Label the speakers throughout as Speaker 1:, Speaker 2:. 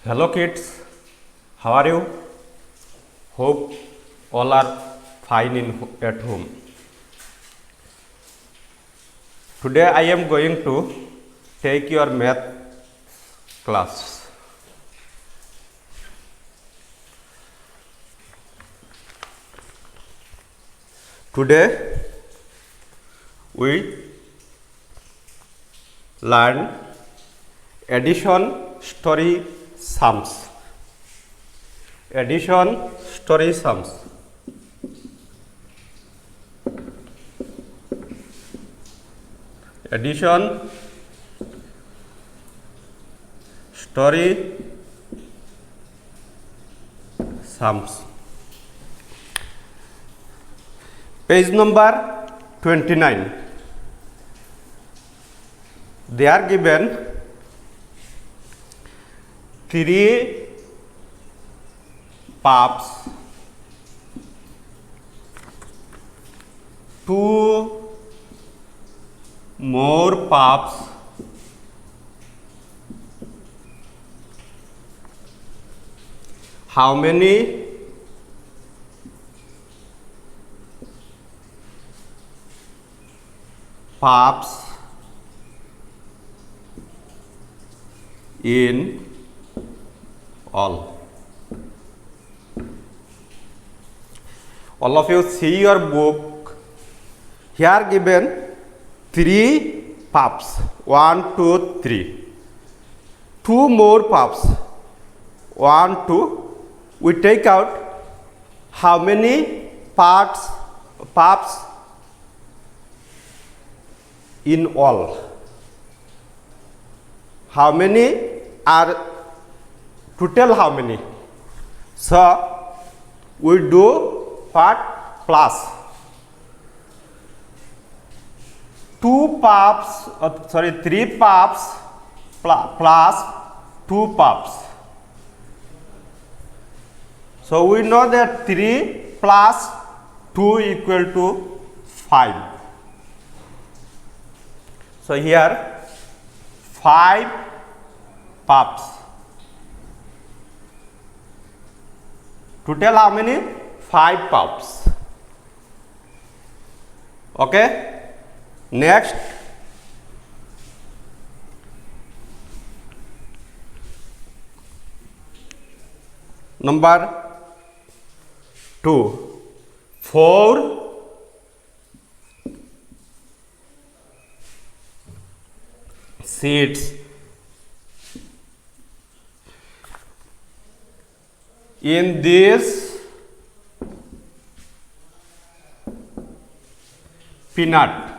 Speaker 1: Hello kids, how are you? Hope all are fine at home. Today I am going to take your math class. Today we learn addition, story, sums. Addition, story, sums. Addition, story, sums. Page number 29. They are given 3 pups, 2 more pups, how many pups in all? All of you see your book. Here given 3 pups. 1, 2, 3. 2 more pups. 1, 2. We take out how many pups in all. How many are total? How many? So we do what? Plus 2 pups, 3 pups plus 2 pups. So we know that 3 plus 2 equal to 5. So here 5 pups. Total how many? 5 pups. Okay. Next, number 2. 4 seeds in this peanut.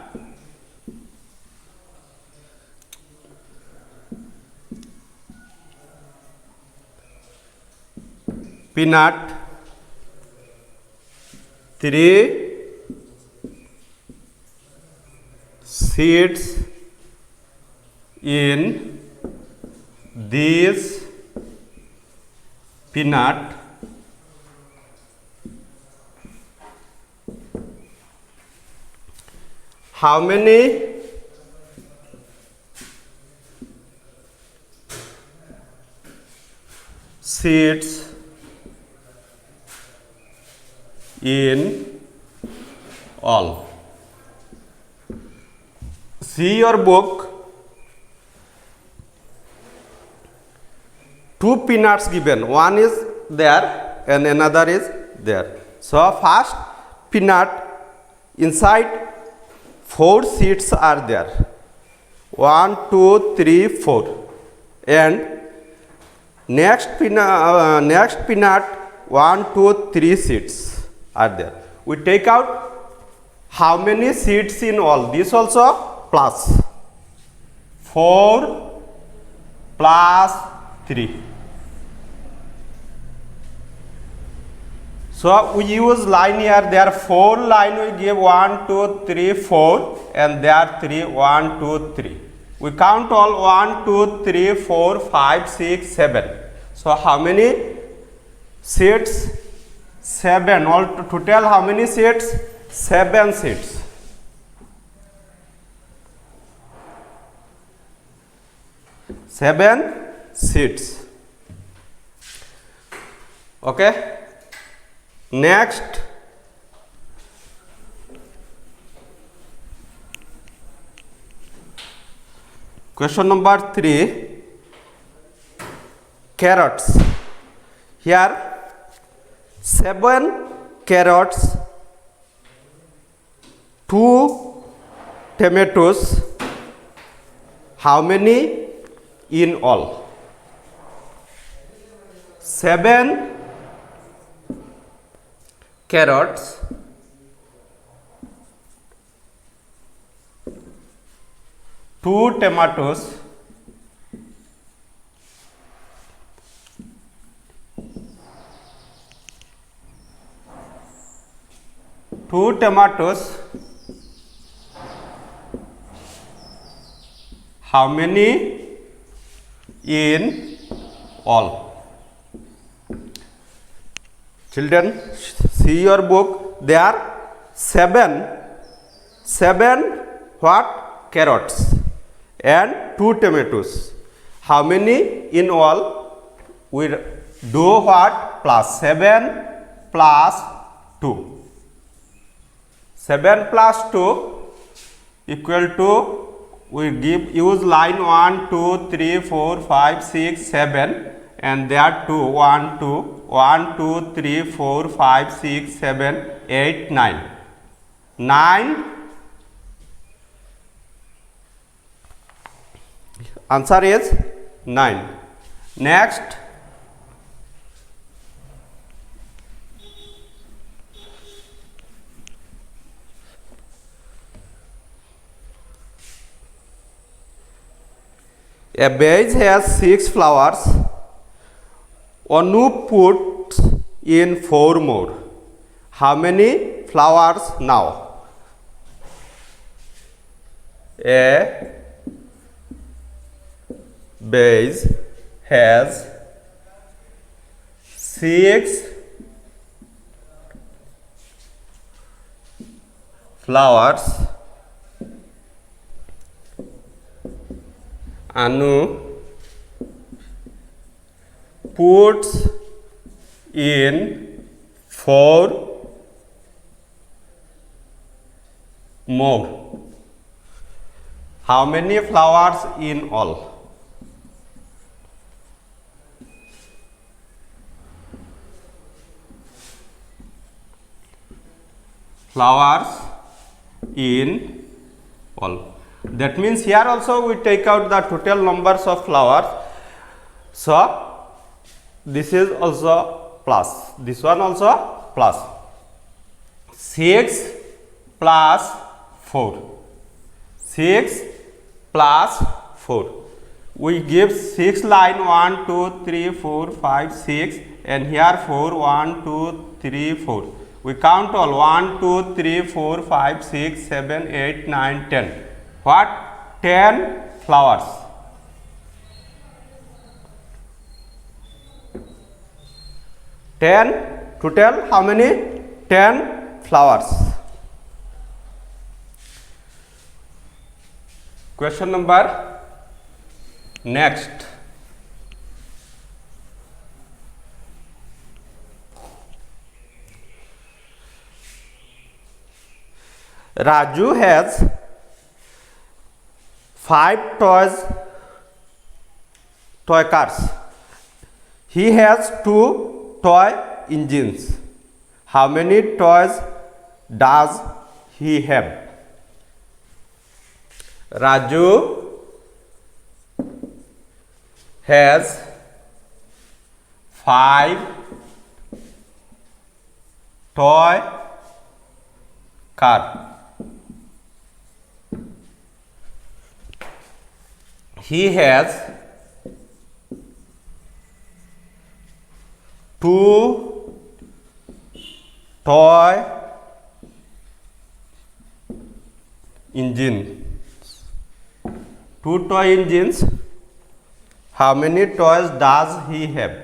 Speaker 1: Peanut 3 seeds in this peanut. How many seeds in all? See your book. 2 peanuts given. One is there and another is there. So first peanut, inside 4 seeds are there. 1, 2, 3, 4. And next peanut 1, 2, 3 seeds are there. We take out how many seeds in all. This also plus 4 plus 3. So we use line here. There are 4 line. We give 1, 2, 3, 4, and there are 3. 1, 2, 3. We count all 1, 2, 3, 4, 5, 6, 7. So how many seeds? 7. All total how many seeds? 7 seeds. Seven seeds. Okay. Next, question number 3, carrots. Here 7 carrots, 2 tomatoes. How many in all? 7 carrots, 2 tomatoes, 2 tomatoes. How many in all? Children, see your book. There are 7 what? Carrots and 2 tomatoes. How many in all? We do what? Plus 7 plus 2. 7 plus 2 equal to, we use line 1, 2, 3, 4, 5, 6, 7, and there 2, 1, 2, 1, 2, 3, 4, 5, 6, 7, 8, 9. 9. Answer is 9. Next, a vase has 6 flowers. Anu puts in 4 more. How many flowers now? A vase has 6 flowers. Anu puts in 4 more. How many flowers in all? Flowers in all. That means here also we take out the total numbers of flowers. So this is also plus, this one also plus. 6 plus 4. 6 plus 4. We give 6 line 1, 2, 3, 4, 5, 6, and here 4, 1, 2, 3, 4. We count all 1, 2, 3, 4, 5, 6, 7, 8, 9, 10. What? 10 flowers. 10 total. How many? 10 flowers. Question number next. Raju has 5 toy cars. He has 2 toy engines. How many toys does he have? Raju has 5 toy car. He has 2 toy engines. 2 toy engines. How many toys does he have?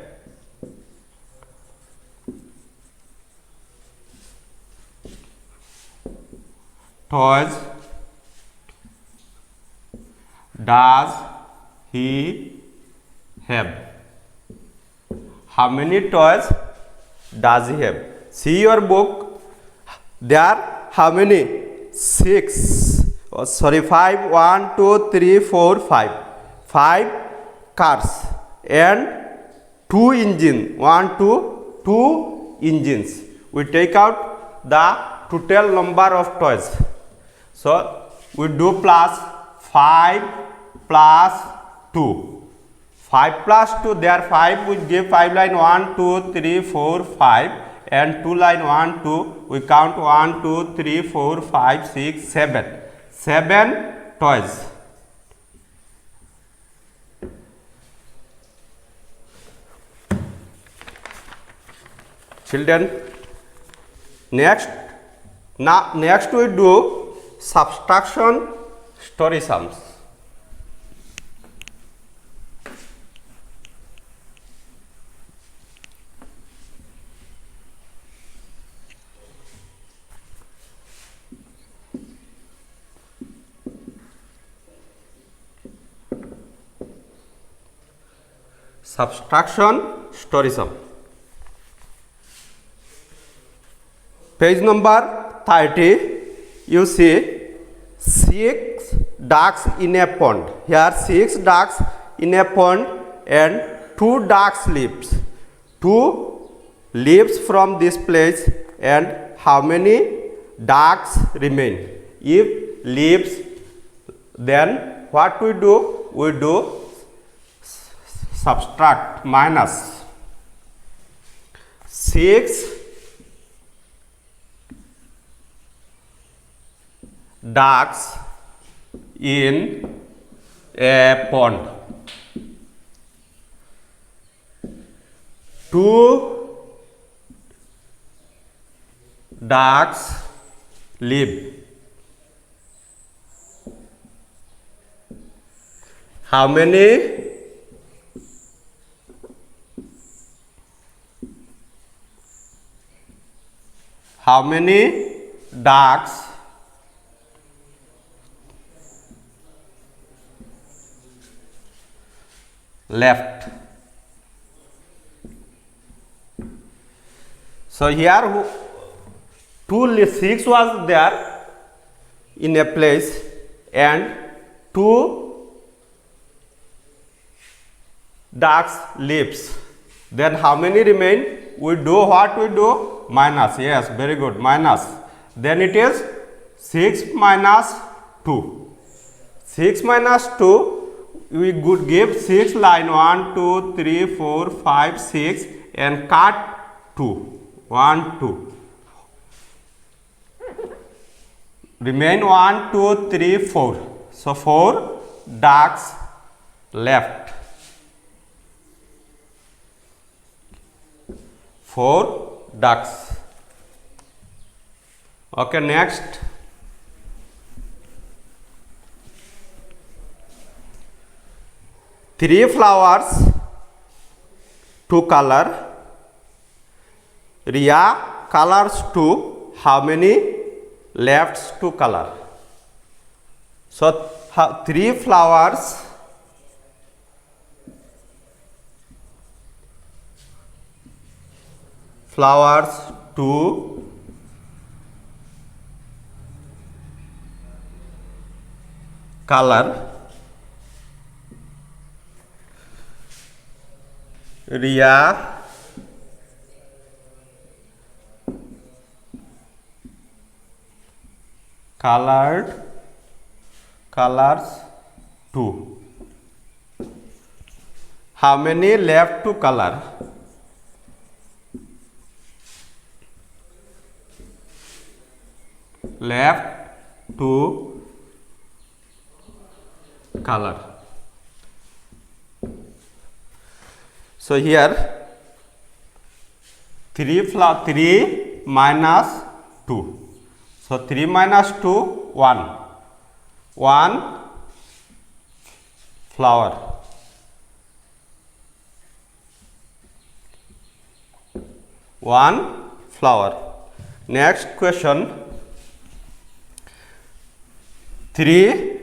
Speaker 1: Toys does he have? How many toys does he have? See your book. There are how many? 6. Oh, sorry, 5. 1, 2, 3, 4, 5. 5 cars and 2 engines. 1, 2, 2 engines. We take out the total number of toys. So we do plus 5 plus 2. 5 plus 2, there 5, we give 5 line 1, 2, 3, 4, 5 and 2 line 1, 2, we count 1, 2, 3, 4, 5, 6, 7. 7 toys. Children, next we do subtraction story sums. Subtraction story sum. Page number 30, you see 6 ducks in a pond. Here 6 ducks in a pond and 2 ducks leaves. 2 leaves from this place and how many ducks remain? If leaves, then what we do? We do subtract, minus 6 ducks in a pond. 2 ducks live. How many? How many ducks left? So here 6 was there in a place and 2 ducks leaves. Then how many remain? We do what we do? Minus. Yes, very good. Minus. Then it is 6 minus 2. 6 minus 2, we could give 6 line 1, 2, 3, 4, 5, 6 and cut 2. 1, 2. Remain 1, 2, 3, 4. So 4 ducks left. 4 ducks. Okay, next. Three flowers to color. Ria colors 2. How many left to color? So 3 flowers to color. Ria colors 2. How many left to color? Left to color. So here 3 minus 2. So 3 minus 2, 1. 1 flower. One flower. Next question. 3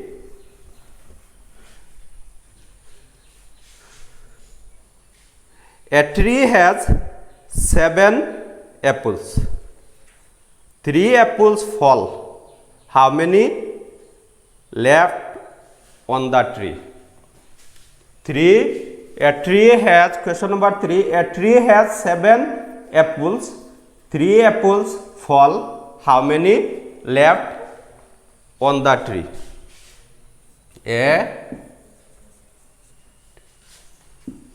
Speaker 1: a tree has 7 apples. 3 apples fall. How many left on the tree? 3. A tree has, question number 3, a tree has 7 apples. 3 apples fall. How many left on the tree? A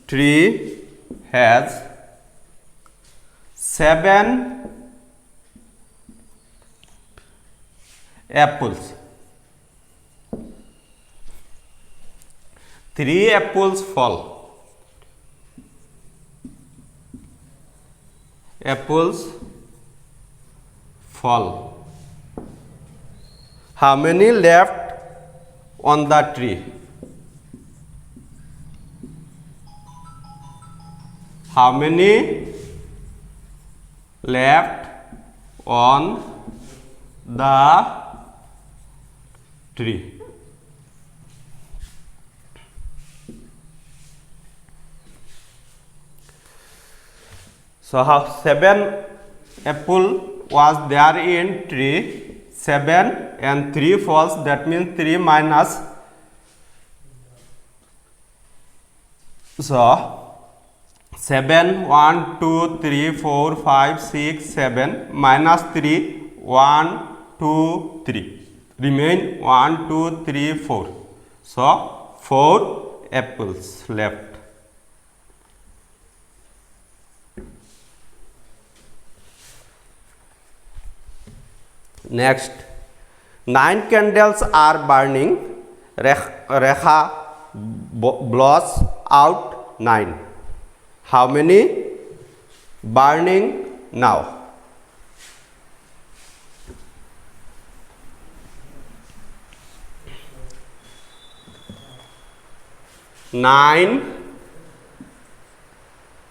Speaker 1: tree has 7 apples. 3 apples fall. Apples fall. How many left on the tree? How many left on the tree? So how 7 apple was there in tree, 7 and 3 falls, that means 3 minus. So 7, 1, 2, 3, 4, 5, 6, 7, minus 3, 1, 2, 3. Remain 1, 2, 3, 4. So 4 apples left. Next, 9 candles are burning. Rekha blows out 9. How many burning now? Nine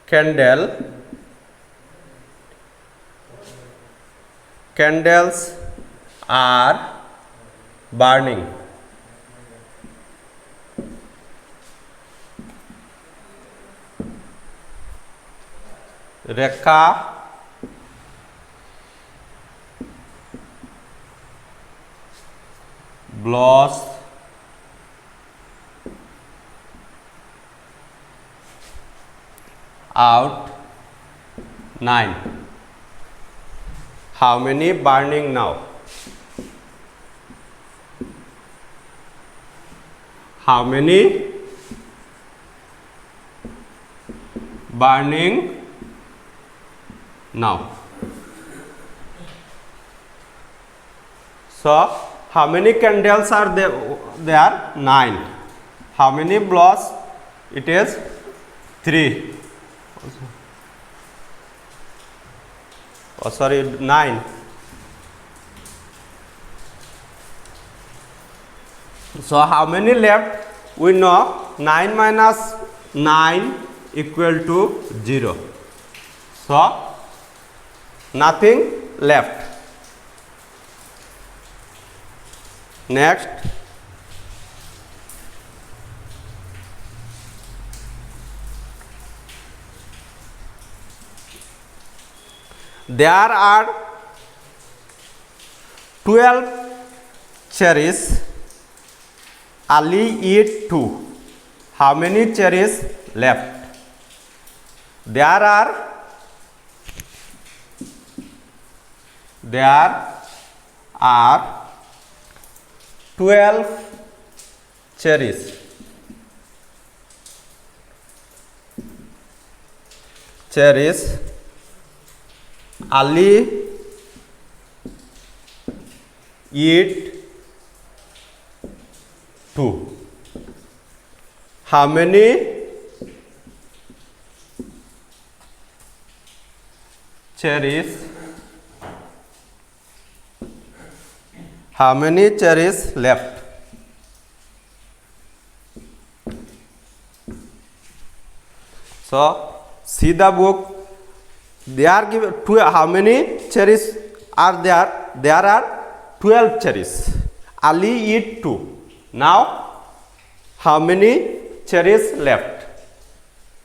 Speaker 1: candles are burning. Rekha blows out 9. How many burning now? How many burning now? So how many candles are there? 9. How many blows? It is 3. Oh, sorry, 9. So how many left? We know 9 minus 9 equal to 0. So nothing left. Next, there are 12 cherries. Ali eat 2. How many cherries left? There are 12 cherries. Ali eat 2. How many cherries? How many cherries left? So see the book. They are given how many cherries are there? There are 12 cherries. Ali eat 2. Now how many cherries left?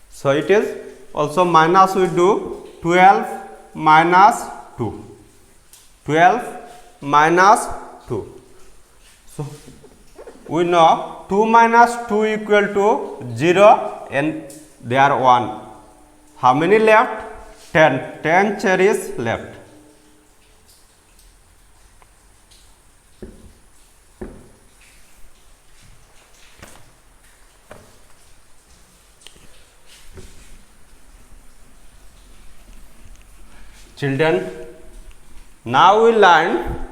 Speaker 1: So it is also minus, we do 12 minus 2. 12 minus 2. So we know 2 minus 2 equal to 0 and they are 1. How many left? 10. 10 cherries left. Children, now we learn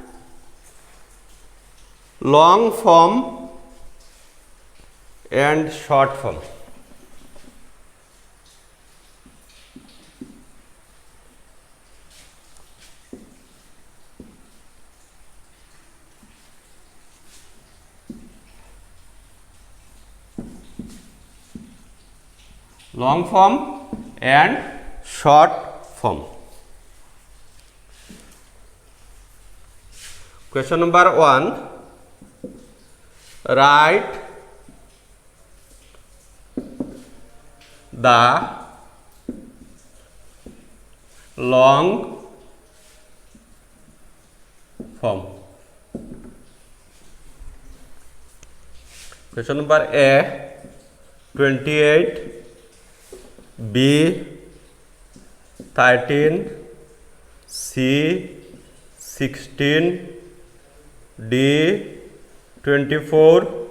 Speaker 1: long form and short form. Long form and short form. Question number 1. Write the long form. Question number A. 28, B 13, C 16, D 24,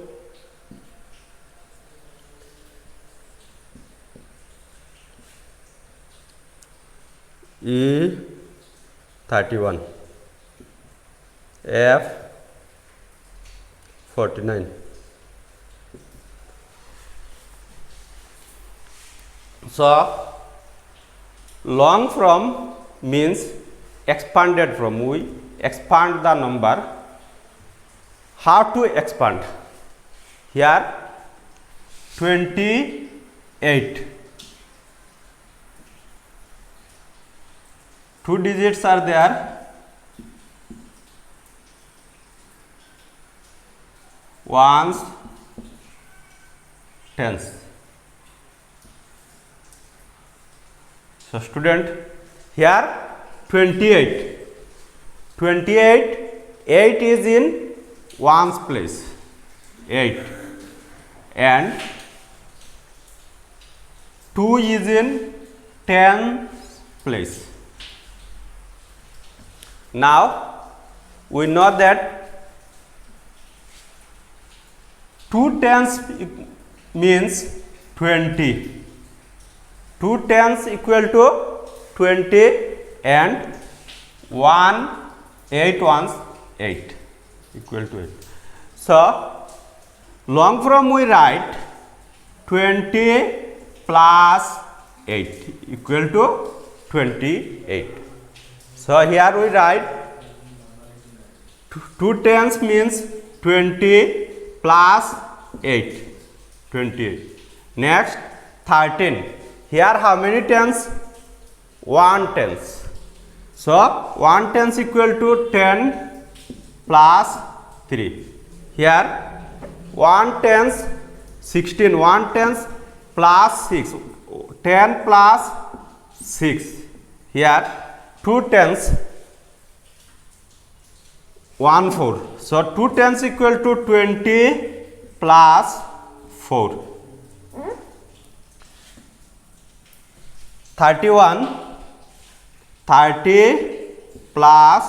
Speaker 1: E 31, F 49. So long from means expanded from. We expand the number. How to expand? Here 28. 2 digits are there. Ones, tens. So student, here 28. 28, 8 is in ones place. 8. And 2 is in tens place. Now we know that 2 tens means 20. 2 tens equal to 20 and 1 8 ones 8 equal to 8. So long from we write 20 plus 8 equal to 28. So here we write 2 tens means 20 plus 8, 28. Next 13. Here how many tens? 1 tens. So 1 tens equal to 10 plus 3. Here 1 tens 16. 1 tens plus 6. 10 plus 6. Here 2 tens 1 4. So 2 tens equal to 20 plus 4. 31. 30 plus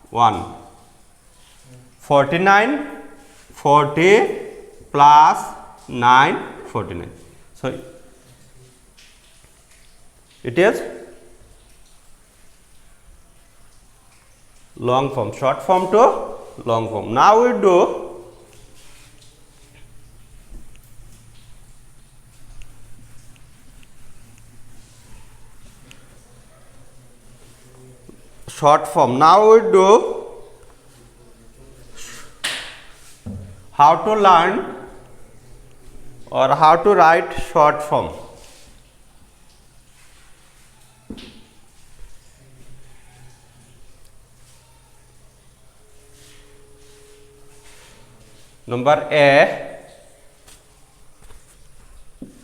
Speaker 1: 1. 49. 40 plus 9. 49. So it is long form. Short form to long form. Now we do short form. Now we do how to learn or how to write short form. Number A,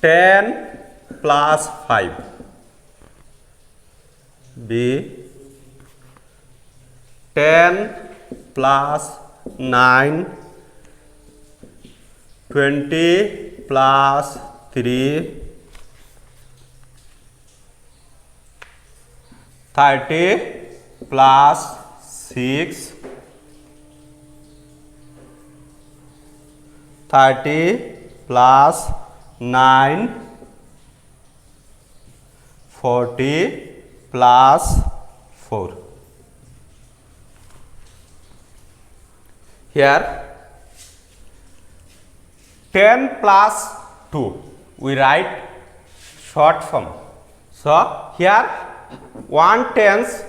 Speaker 1: 10 plus 5. be 10 plus 9, 20 plus 3, 30 plus 6, 30 plus 9, 40 plus 4. Here 10 plus 2 we write short form. So here 1 tens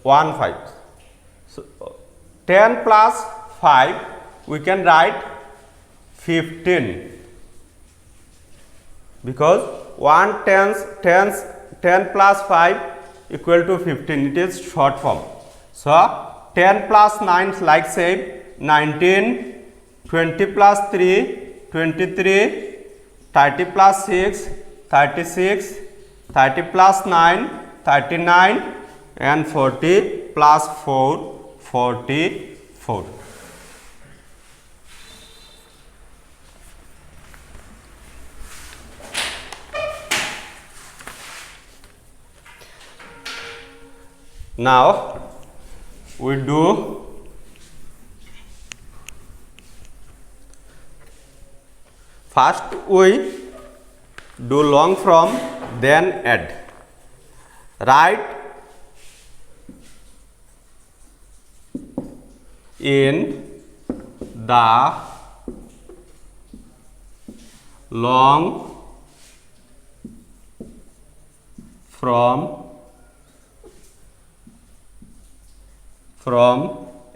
Speaker 1: 1 5. So 10 plus 5 we can write 15 because 1 10 plus 5 equal to 15. It is short form. So 10 plus 9 is like same 19, 20 plus 3, 23, 30 plus 6, 36, 30 plus 9, 39 and 40 plus 4, 44. Now we do first we do long from, then add. Write in the long from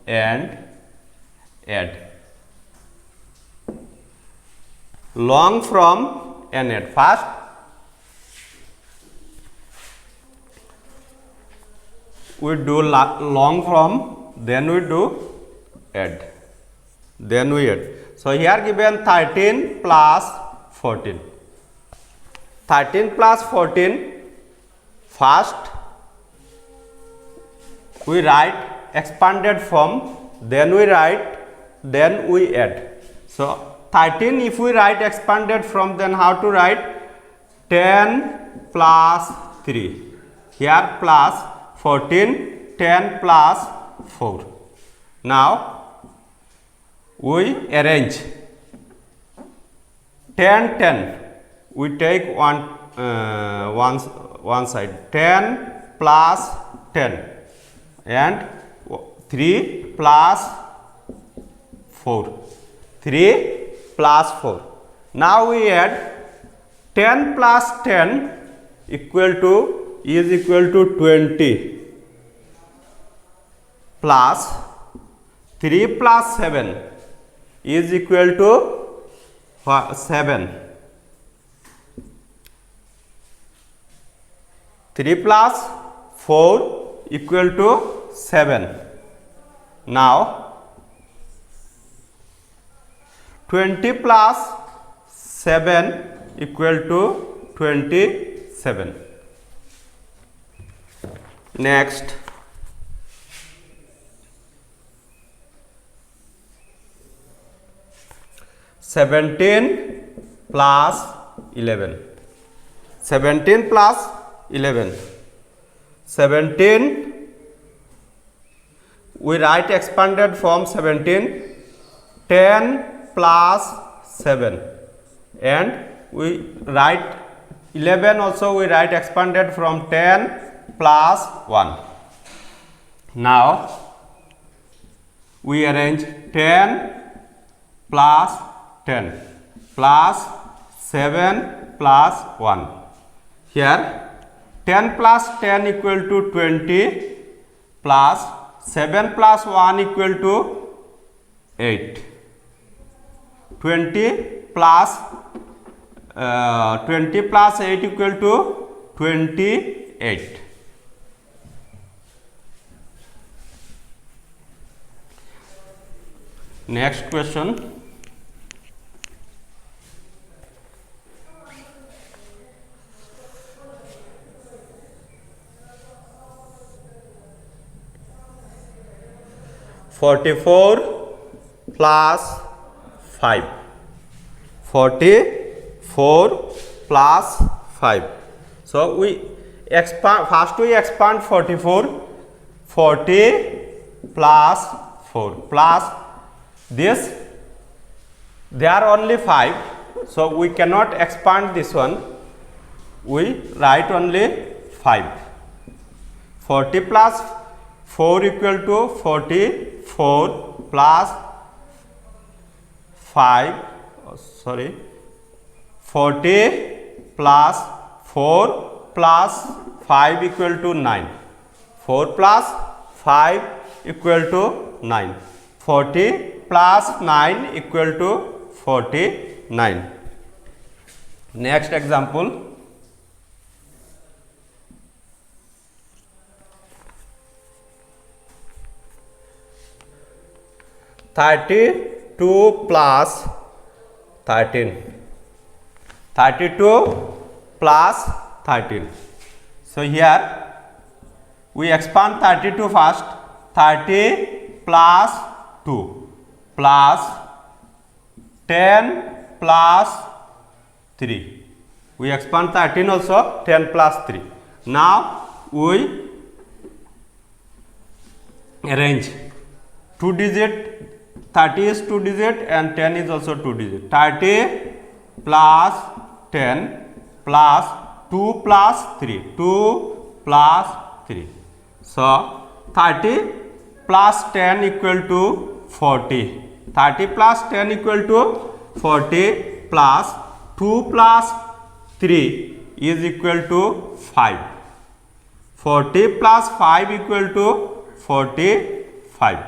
Speaker 1: and add. Long from and add. First we do long from, then we do add. Then we add. So here given 13 plus 14. 13 plus 14. First we write expanded form, then we add. So 13 if we write expanded form, then how to write? 10 plus 3. Here plus 14, 10 plus 4. Now we arrange 10 10. We take one side, 10 plus 10 and 3 plus 4. 3 plus 4. Now we add 10 plus 10 is equal to 20 plus 3 plus 7 is equal to 7. 3 plus 4 equal to 7. Now 20 plus 7 equal to 27. Next, (17) plus 11. 17 plus 11. 17 we write expanded form 17. 10 plus 7 and we write 11 also we write expanded from 10 plus 1. Now we arrange 10 plus 10 plus 7 plus 1. Here 10 plus 10 equal to 20 plus 7 plus 1 equal to 8. 20 plus 8 equal to 28. Next question. 44 plus 5. 44 plus 5. So we expand, first we expand 44, 40 plus 4 plus this, they are only 5, so we cannot expand this one, we write only 5. 40 plus 4 equal to 44 plus 5, 40 plus 4 plus 5 equal to 9. 4 plus 5 equal to 9. 40 plus 9 equal to 49. Next example. (32 plus 13). 32 plus 13. So here we expand 32 first. 30 plus 2 plus 10 plus 3. We expand 13 also, 10 plus 3. Now we arrange 2 digit, 30 is 2 digit and 10 is also 2 digit. 30 plus 10 plus 2 plus 3. 2 plus 3. So 30 plus 10 equal to 40. 30 plus 10 equal to 40 plus 2 plus 3 is equal to 5. 40 plus 5 equal to 45.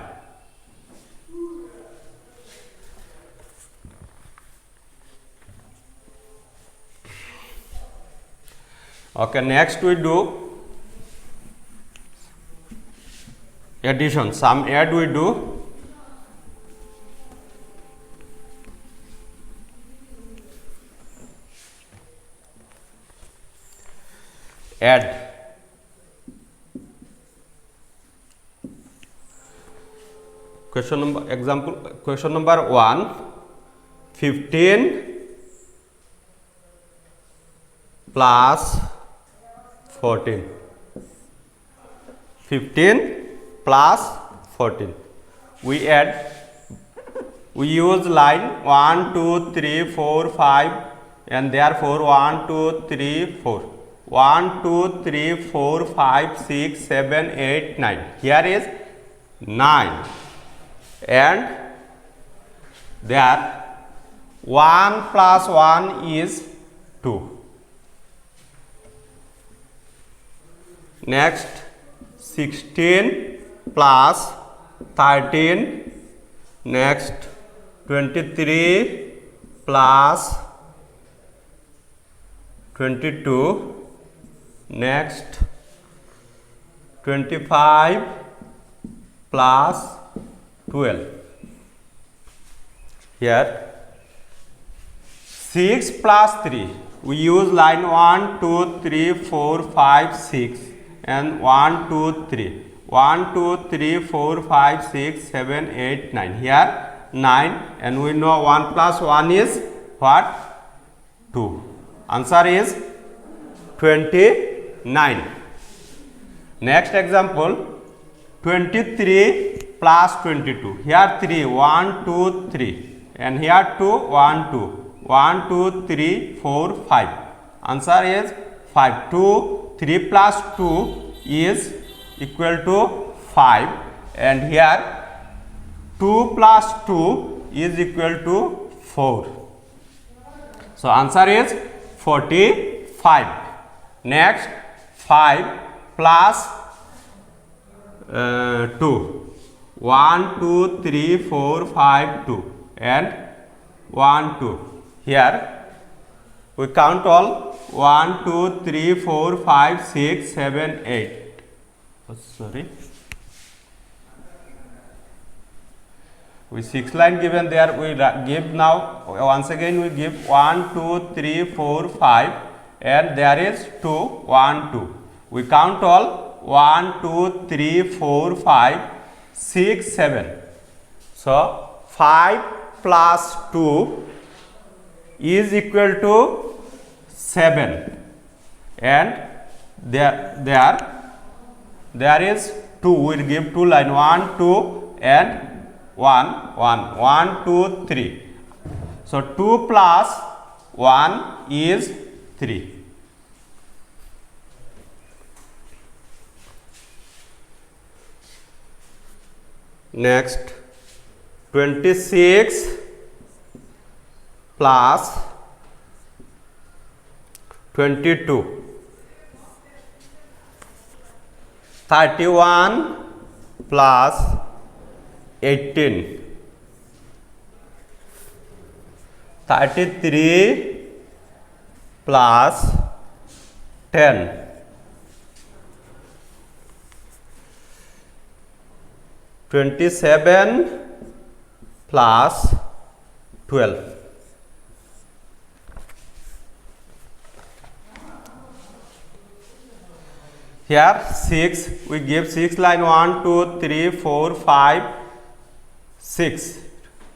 Speaker 1: Okay, next we do addition. Sum add we do. Add. Question number, example, question number 1. 15 plus 14. 15 plus 14. We add, we use line 1, 2, 3, 4, 5 and therefore 1, 2, 3, 4. 1, 2, 3, 4, 5, 6, 7, 8, 9. Here is 9 and there 1 plus 1 is 2. Next 16 plus 13. Next 23 plus 22. Next 25 plus 12. Here 6 plus 3. We use line 1, 2, 3, 4, 5, 6 and 1, 2, 3. 1, 2, 3, 4, 5, 6, 7, 8, 9. Here 9 and we know 1 plus 1 is what? 2. Answer is 29. Next example, 23 plus 22. Here 3, 1, 2, 3 and here 2, 1, 2. 1, 2, 3, 4, 5. Answer is 5. 2, 3 plus 2 is equal to 5 and here 2 plus 2 is equal to 4. So answer is 45. Next 5 plus 2. 1, 2, 3, 4, 5, 2 and 1, 2. Here we count all 1, 2, 3, 4, 5, 6, 7, 8. Oh, sorry. With 6 line given there, we give now once again we give 1, 2, 3, 4, 5 and there is 2, 1, 2. We count all 1, 2, 3, 4, 5, 6, 7. So 5 plus 2 is equal to 7, and there is 2. We'll give 2 line, 1, 2 and 1, 1, 1, 2, 3. So 2 plus 1 is 3. Next, 26 plus 22, 31 plus 18, 33 plus 10, 27 plus 12. Here 6, we give 6 line, 1, 2, 3, 4, 5, 6,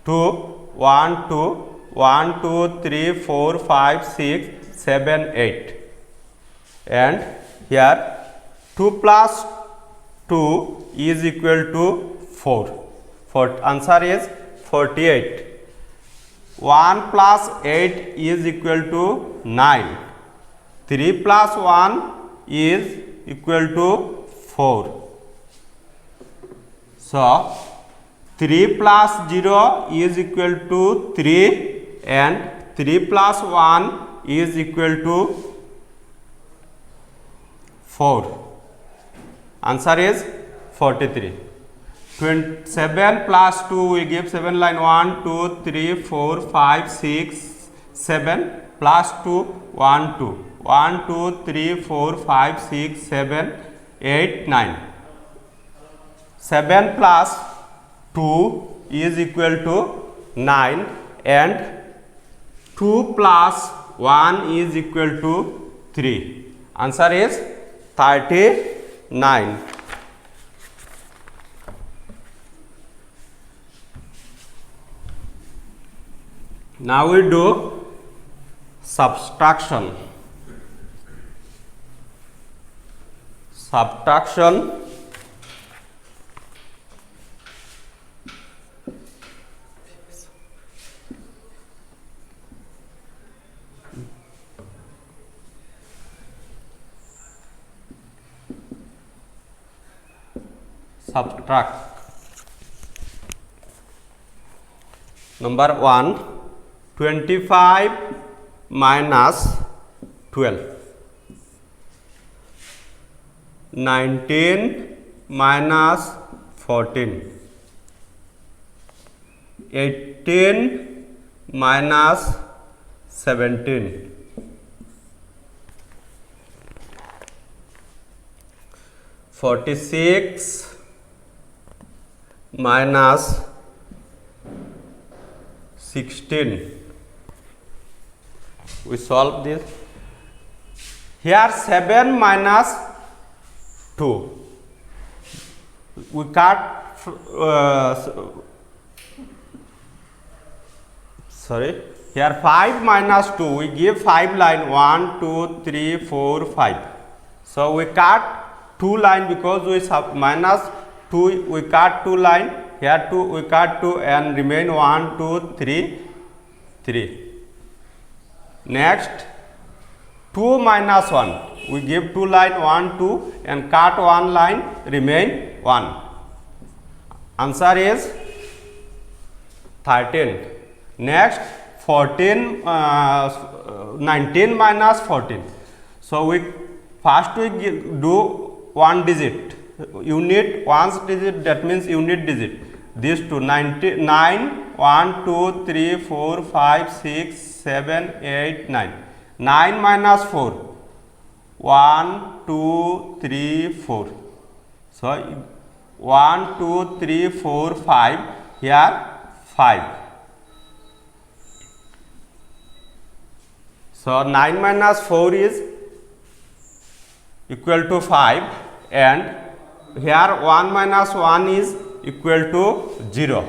Speaker 1: 2, 1, 2, 1, 2, 3, 4, 5, 6, 7, 8. And here 2 plus 2 is equal to 4. Answer is 48. 1 plus 8 is equal to 9. 3 plus 1 is equal to 4. So 3 plus 0 is equal to 3, and 3 plus 1 is equal to 4. Answer is 43. 7 plus 2, we give 7 line, 1, 2, 3, 4, 5, 6, 7 plus 2, 1, 2, 1, 2, 3, 4, 5, 6, 7, 8, 9. 7 plus 2 is equal to 9, and 2 plus 1 is equal to 3. Answer is 39. Now we do subtraction. Subtraction. Subtract. Number 1, 25 minus 12, 19 minus 14, 18 minus 17, 46 minus 16. We solve this. Here 7 minus 2. We cut here 5 minus 2. We give 5 line, 1, 2, 3, 4, 5. So we cut 2 line, because we minus 2, we cut 2 line. Here 2, we cut 2, and remain 1, 2, 3, 3. Next 2 minus 1, we give 2 line, 1, 2, and cut 1 line, remain 1. Answer is 13. Next 19 minus 14. So we first we do 1 digit, unit, 1's digit, that means unit digit. These two, 9, 1, 2, 3, 4, 5, 6, 7, 8, 9. 9 minus 4, 1, 2, 3, 4. So 1, 2, 3, 4, 5. Here 5. So 9 minus 4 is equal to 5, and here 1 minus 1 is equal to 0.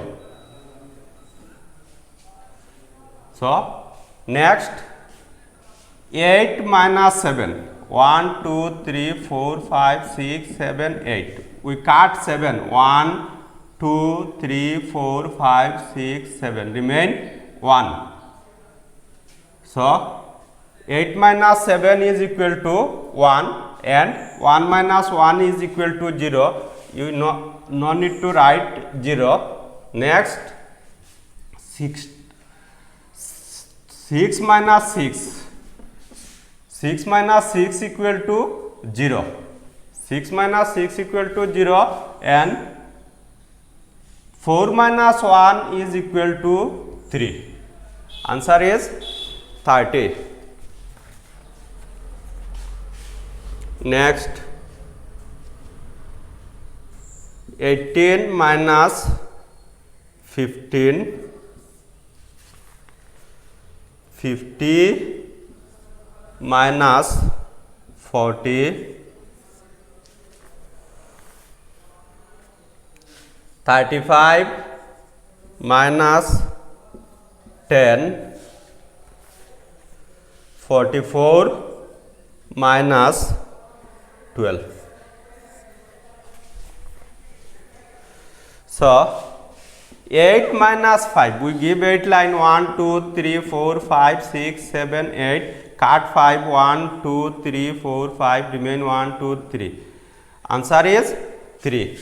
Speaker 1: So next 8 minus 7, 1 2 3 4 5 6 7 8. We cut 7, 1 2 3 4 5 6 7, remain 1. So 8 minus 7 is equal to 1 and 1 minus 1 is equal to 0. You no need to write 0. Next 6 minus 6. 6 minus 6 equal to 0. 6 minus 6 equal to 0 and 4 minus 1 is equal to 3. Answer is 30. Next 18 minus 15, 50 minus 40, 35 minus 10, 44 minus 12. So 8 minus 5, we give 8 line 1 2 3 4 5 6 7 8, cut 5, 1 2 3 4 5, remain 1 2 3. Answer is 3.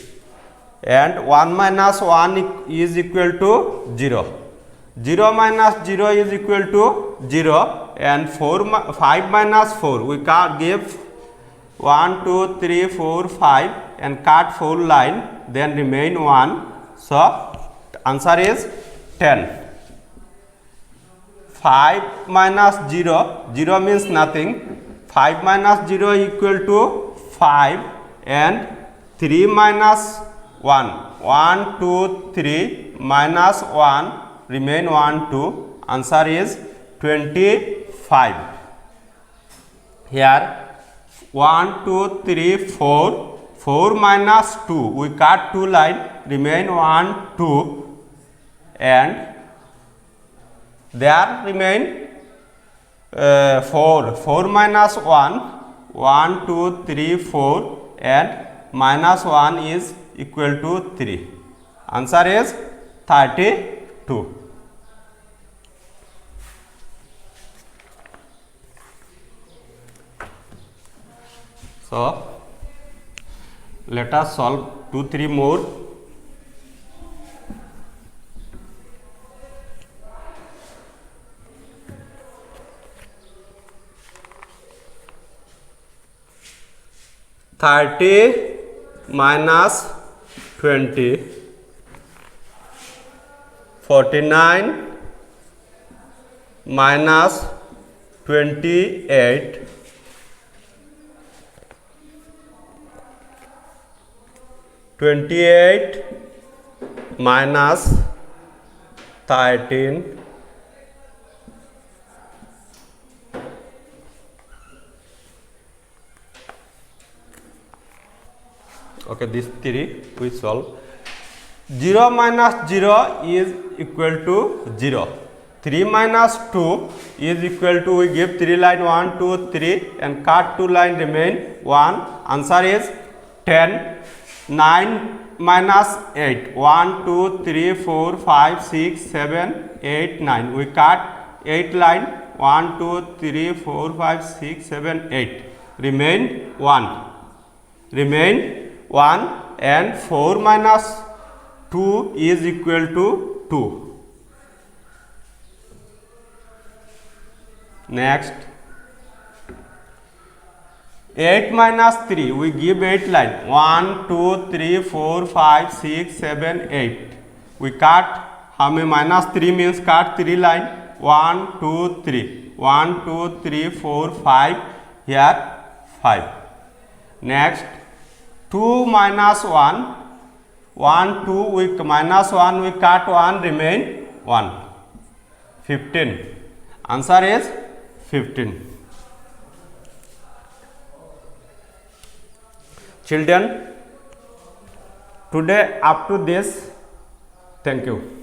Speaker 1: And 1 minus 1 is equal to 0. 0 minus 0 is equal to 0 and 5 minus 4, we can give 1 2 3 4 5 and cut 4 line, then remain 1. So answer is 10. 5 minus 0, 0 means nothing. 5 minus 0 equal to 5 and 3 minus 1, 1 2 3 minus 1, remain 1 2. Answer is 25. Here 1 2 3 4, 4 minus 2, we cut 2 line, remain 1 2 and there remain 4, 4 minus 1, 1 2 3 4 and minus 1 is equal to 3. Answer is 32. So let us solve 2-3 more. Thirty minus 20, 49 minus 28, 28 minus 13, 'Okay, these 3 we solve. 0 minus 0 is equal to 0. 3 minus 2 is equal to, we give 3 line 1 2 3 and cut 2 line, remain 1. Answer is 10. 9 minus 8, 1 2 3 4 5 6 7 8 9, we cut 8 line, 1 2 3 4 5 6 7 8, remain 1. Remain 1 and 4 minus 2 is equal to 2. Next 8 minus 3, we give 8 line, 1 2 3 4 5 6 7 8, we cut, how many minus 3 means cut 3 line, 1 2 3, 1 2 3 4 5, here 5. Next 2 minus 1, 1 2, we minus 1, we cut 1, remain 1. 15. Answer is 15. Children, today up to this. Thank you.